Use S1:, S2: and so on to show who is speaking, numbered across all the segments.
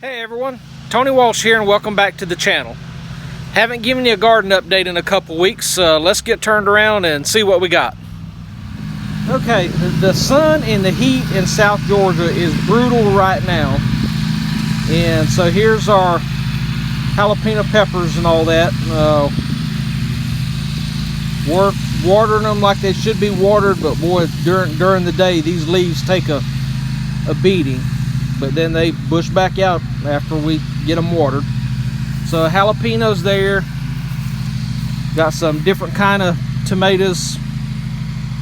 S1: Hey everyone, Tony Walsh here and welcome back to the channel. Haven't given you a garden update in a couple weeks, let's get turned around and see what we got. Okay, the sun and the heat in South Georgia is brutal right now. And so here's our jalapeno peppers and all that. We're watering them like they should be watered, but boy, during the day these leaves take a beating. But then they bush back out after we get them watered. So jalapenos there. Got some different kind of tomatoes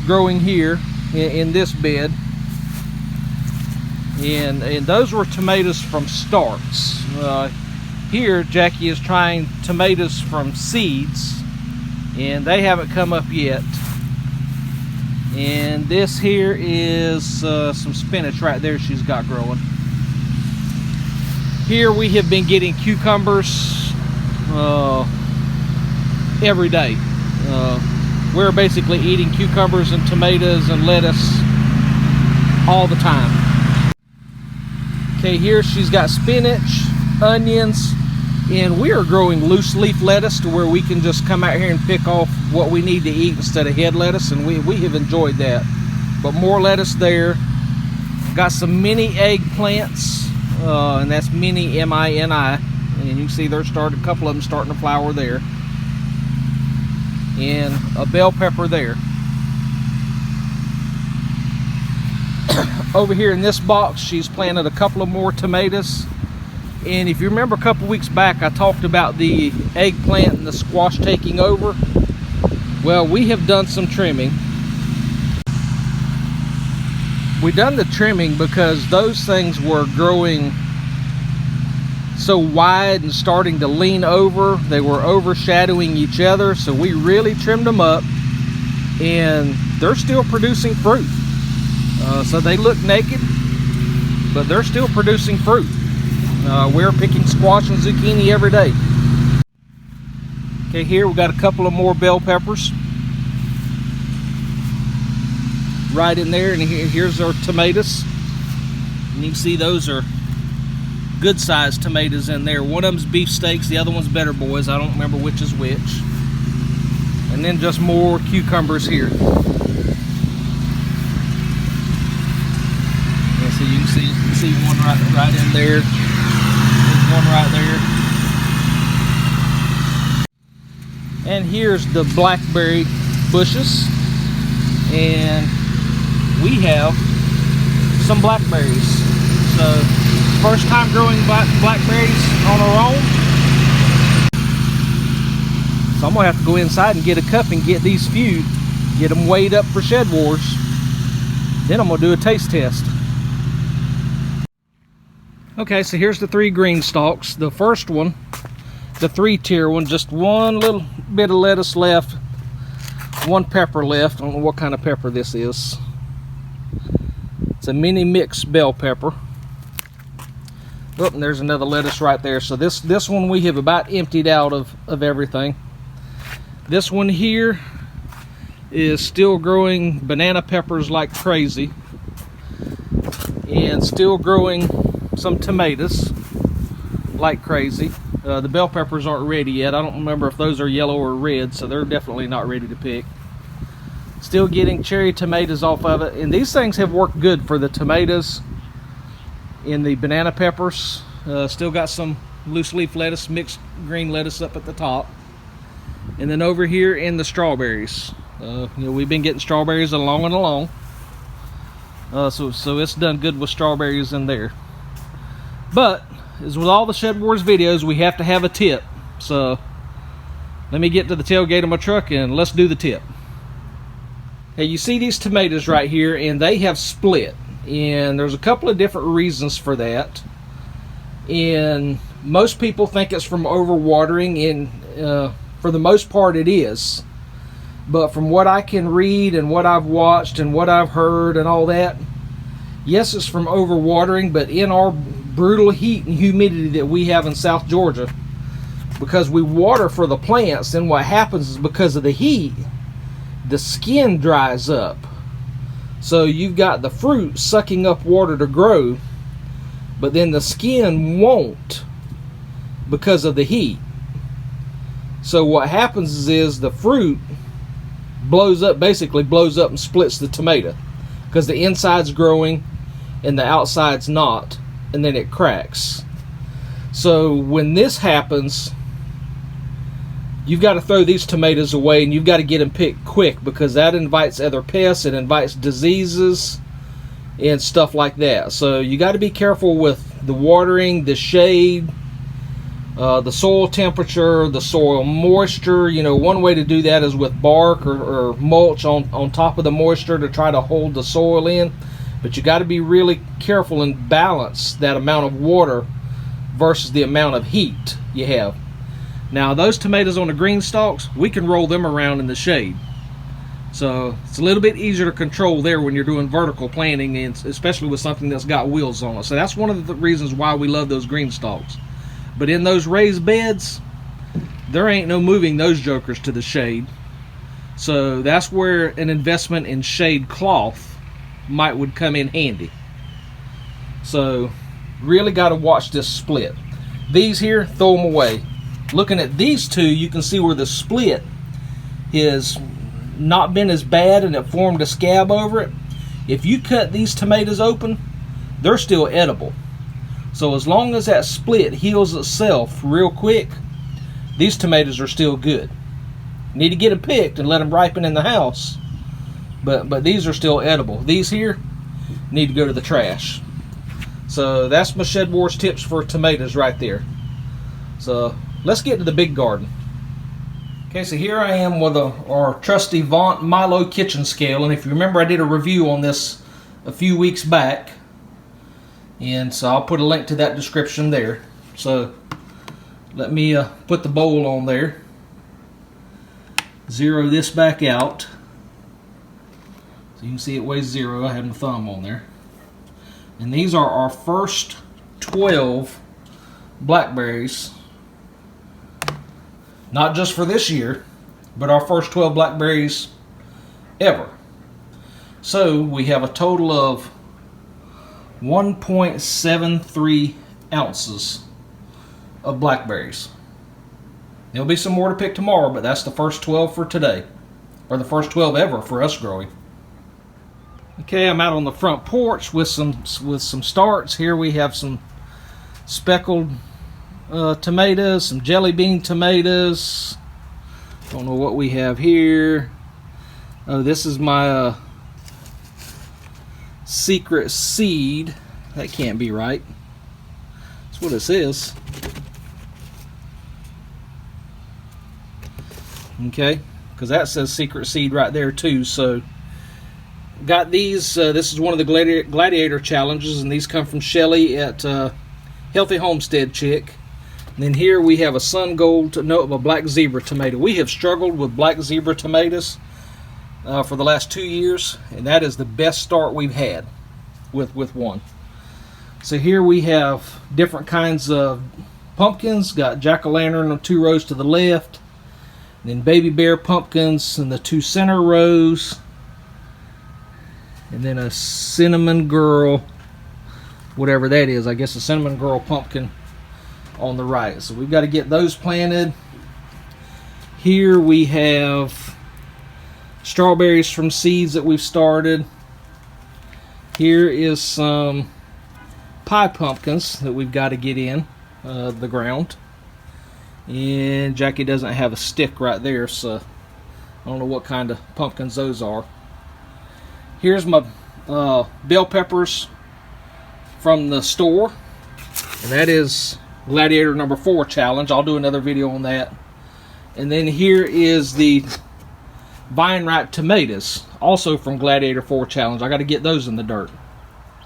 S1: growing here in this bed. And those were tomatoes from starts. Here Jackie is trying tomatoes from seeds, and they haven't come up yet. And this here is some spinach right there she's got growing. Here we have been getting cucumbers every day. We're basically eating cucumbers and tomatoes and lettuce all the time. Okay, here she's got spinach, onions, and we are growing loose leaf lettuce to where we can just come out here and pick off what we need to eat instead of head lettuce, and we have enjoyed that. But more lettuce there. Got some mini eggplants. And that's mini, M-I-N-I, and you can see there's a couple of them starting to flower there, and a bell pepper there. Over here in this box she's planted a couple of more tomatoes, and if you remember a couple weeks back I talked about the eggplant and the squash taking over. Well, we have done some trimming. We done the trimming because those things were growing so wide and starting to lean over. They were overshadowing each other, so we really trimmed them up, and they're still producing fruit. So they look naked, but they're still producing fruit. We're picking squash and zucchini every day. Okay, here we got a couple of more bell peppers right in there, and here's our tomatoes, and you can see those are good sized tomatoes in there. One of them's beefsteaks, the other one's better boys. I don't remember which is which. And then just more cucumbers here. Yeah, so you can see one right in there. There's one right there. And here's the blackberry bushes, and we have some blackberries. So first time growing blackberries on our own. So I'm gonna have to go inside and get a cup and get these few, get them weighed up for SHEDWARS. Then I'm gonna do a taste test. Okay, so here's the 3 green stalks. The first one, the 3-tier one, just one little bit of lettuce left, 1 pepper left. I don't know what kind of pepper this is. It's a mini mix bell pepper. Oh, and there's another lettuce right there. So this one we have about emptied out of everything. This one here is still growing banana peppers like crazy, and still growing some tomatoes like crazy. The bell peppers aren't ready yet. I don't remember if those are yellow or red, so they're definitely not ready to pick. Still getting cherry tomatoes off of it, and these things have worked good for the tomatoes and the banana peppers. Still got some loose leaf lettuce, mixed green lettuce up at the top. And then over here in the strawberries, we've been getting strawberries along and along. So it's done good with strawberries in there. But as with all the SHEDWARS videos, we have to have a tip. So let me get to the tailgate of my truck and let's do the tip. Hey, you see these tomatoes right here, and they have split, and there's a couple of different reasons for that. And most people think it's from overwatering, and for the most part it is. But from what I can read and what I've watched and what I've heard and all that, yes, it's from overwatering, but in our brutal heat and humidity that we have in South Georgia, because we water for the plants, then what happens is because of the heat, the skin dries up. So you've got the fruit sucking up water to grow, but then the skin won't because of the heat. So what happens is the fruit blows up, basically blows up and splits the tomato, because the inside's growing and the outside's not, and then it cracks. So when this happens, you've got to throw these tomatoes away, and you've got to get them picked quick, because that invites other pests, it invites diseases and stuff like that. So you got to be careful with the watering, the shade, the soil temperature, the soil moisture. You know, one way to do that is with bark or mulch on top of the moisture to try to hold the soil in. But you got to be really careful and balance that amount of water versus the amount of heat you have. Now those tomatoes on the green stalks, we can roll them around in the shade. So it's a little bit easier to control there when you're doing vertical planting, and especially with something that's got wheels on it. So that's one of the reasons why we love those green stalks. But in those raised beds, there ain't no moving those jokers to the shade. So that's where an investment in shade cloth would come in handy. So really got to watch this split. These here, throw them away. Looking at these two, you can see where the split has not been as bad and it formed a scab over it. If you cut these tomatoes open, they're still edible. So as long as that split heals itself real quick, these tomatoes are still good. You need to get them picked and let them ripen in the house, but these are still edible. These here need to go to the trash. So that's my SHEDWARS tips for tomatoes right there. So let's get to the big garden. Okay, so here I am with our trusty Vaunt Milo kitchen scale, and if you remember, I did a review on this a few weeks back, and so I'll put a link to that description there. So let me put the bowl on there, zero this back out, so you can see it weighs 0. I have my thumb on there, and these are our first 12 blackberries. Not just for this year, but our first 12 blackberries ever. So we have a total of 1.73 ounces of blackberries. There'll be some more to pick tomorrow, but that's the first 12 for today, or the first 12 ever for us growing. Okay, I'm out on the front porch with some starts. Here we have some speckled tomatoes, some jelly bean tomatoes. Don't know what we have here. Oh, this is my secret seed. That can't be right. That's what it says. Okay, because that says secret seed right there too. So got these. This is one of the gladiator challenges, and these come from Shelly at Healthy Homestead Chick. And then here we have a sun gold, a black zebra tomato. We have struggled with black zebra tomatoes for the last 2 years, and that is the best start we've had with one. So here we have different kinds of pumpkins. Got jack-o'-lantern on 2 rows to the left, and then baby bear pumpkins in the 2 center rows, and then a cinnamon girl, whatever that is. I guess a cinnamon girl pumpkin on the right. So we've got to get those planted. Here we have strawberries from seeds that we've started. Here is some pie pumpkins that we've got to get in the ground. And Jackie doesn't have a stick right there, so I don't know what kind of pumpkins those are. Here's my bell peppers from the store, and that is Gladiator number 4 challenge. I'll do another video on that. And then here is the vine ripe tomatoes, also from Gladiator 4 challenge. I got to get those in the dirt.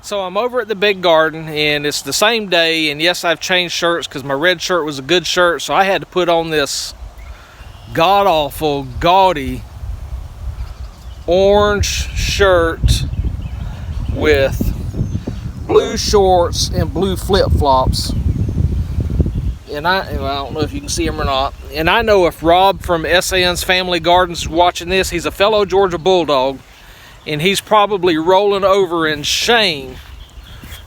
S1: So I'm over at the big garden, and it's the same day, and yes, I've changed shirts because my red shirt was a good shirt, so I had to put on this god-awful, gaudy orange shirt with blue shorts and blue flip-flops. And I don't know if you can see him or not. And I know if Rob from SAN's Family Gardens is watching this, he's a fellow Georgia Bulldog, and he's probably rolling over in shame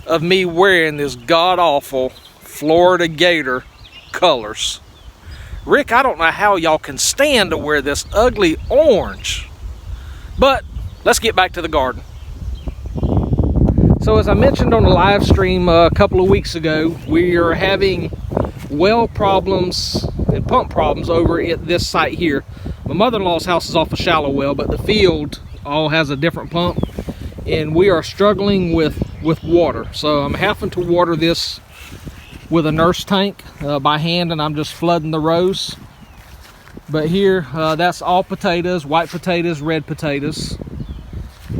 S1: of me wearing this god-awful Florida Gator colors. Rick, I don't know how y'all can stand to wear this ugly orange. But let's get back to the garden. So as I mentioned on the live stream a couple of weeks ago, we are having well problems and pump problems over at this site here. My mother-in-law's house is off a shallow well, but the field all has a different pump, and we are struggling with water. So I'm having to water this with a nurse tank by hand, and I'm just flooding the rows. But here, that's all potatoes, white potatoes, red potatoes,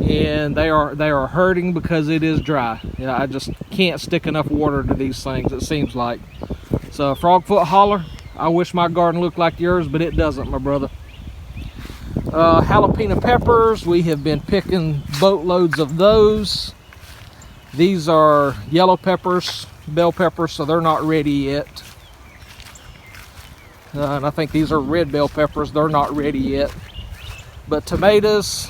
S1: and they are hurting because it is dry. Yeah, I just can't stick enough water to these things, it seems like. So frog foot holler, I wish my garden looked like yours, but it doesn't, my brother. Jalapeno peppers, we have been picking boatloads of those. These are yellow peppers, bell peppers, so they're not ready yet. And I think these are red bell peppers, they're not ready yet. But tomatoes,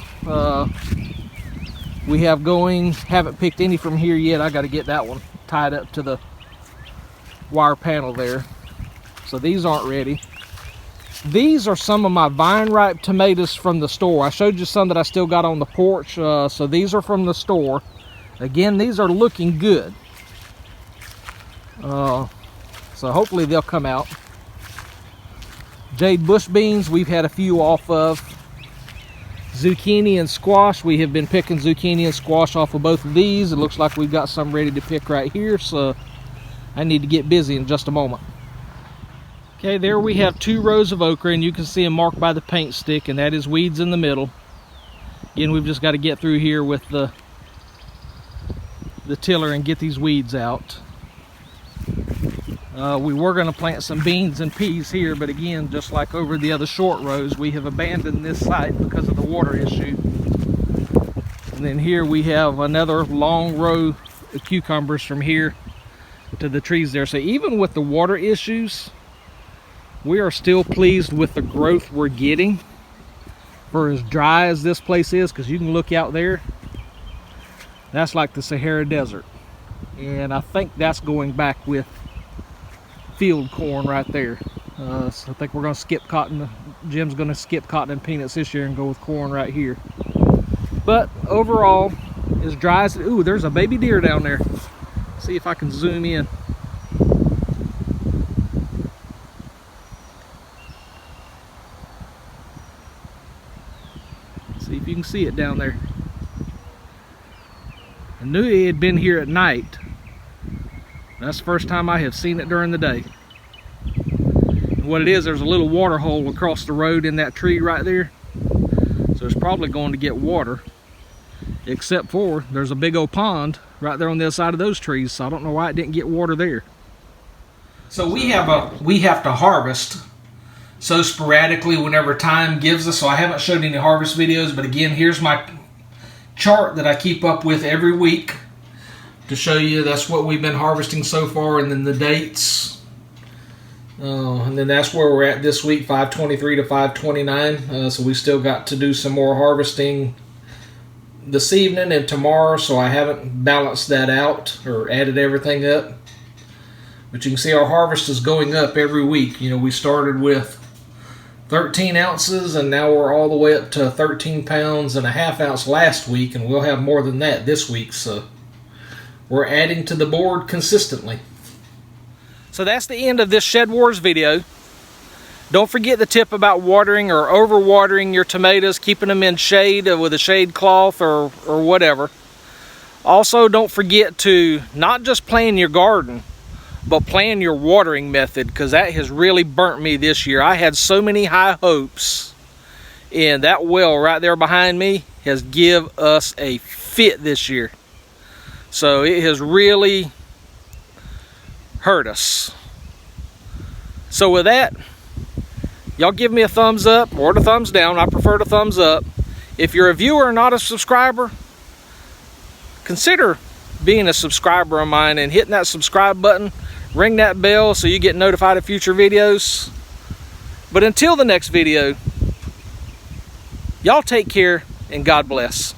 S1: we have going, haven't picked any from here yet. I got to get that one tied up to the wire panel there. So these aren't ready. These are some of my vine ripe tomatoes from the store. I showed you some that I still got on the porch, so these are from the store. Again, these are looking good. So hopefully they'll come out. Jade bush beans, we've had a few off of. Zucchini and squash, we have been picking zucchini and squash off of both of these. It looks like we've got some ready to pick right here, so I need to get busy in just a moment. Okay, there we have 2 rows of okra, and you can see them marked by the paint stick, and that is weeds in the middle. Again, we've just got to get through here with the tiller and get these weeds out. We were going to plant some beans and peas here, but again, just like over the other short rows, we have abandoned this site because of the water issue. And then here we have another long row of cucumbers from here to the trees there. So even with the water issues, we are still pleased with the growth we're getting for as dry as this place is, because you can look out there, that's like the Sahara Desert. And I think that's going back with field corn right there. So I think we're going to skip cotton. Jim's going to skip cotton and peanuts this year and go with corn right here. But overall, as dry as, ooh, there's a baby deer down there. See if I can zoom in. See if you can see it down there. I knew it had been here at night. That's the first time I have seen it during the day. And what it is, there's a little water hole across the road in that tree right there. So it's probably going to get water. Except for there's a big old pond right there on the other side of those trees. So I don't know why it didn't get water there. So we have to harvest so sporadically whenever time gives us. So I haven't showed any harvest videos, but again, here's my chart that I keep up with every week to show you that's what we've been harvesting so far, and then the dates. And then that's where we're at this week, 5/23 to 5/29. So we still got to do some more harvesting this evening and tomorrow, so I haven't balanced that out or added everything up. But you can see our harvest is going up every week. You know, we started with 13 ounces and now we're all the way up to 13 pounds and a half ounce last week, and we'll have more than that this week. So we're adding to the board consistently. So that's the end of this Shed Wars video. Don't forget the tip about watering or over-watering your tomatoes, keeping them in shade with a shade cloth or whatever. Also, don't forget to not just plan your garden, but plan your watering method, because that has really burnt me this year. I had so many high hopes, and that well right there behind me has given us a fit this year. So it has really hurt us. So with that, y'all give me a thumbs up or the thumbs down. I prefer the thumbs up. If you're a viewer and not a subscriber, consider being a subscriber of mine and hitting that subscribe button. Ring that bell so you get notified of future videos. But until the next video, y'all take care and God bless.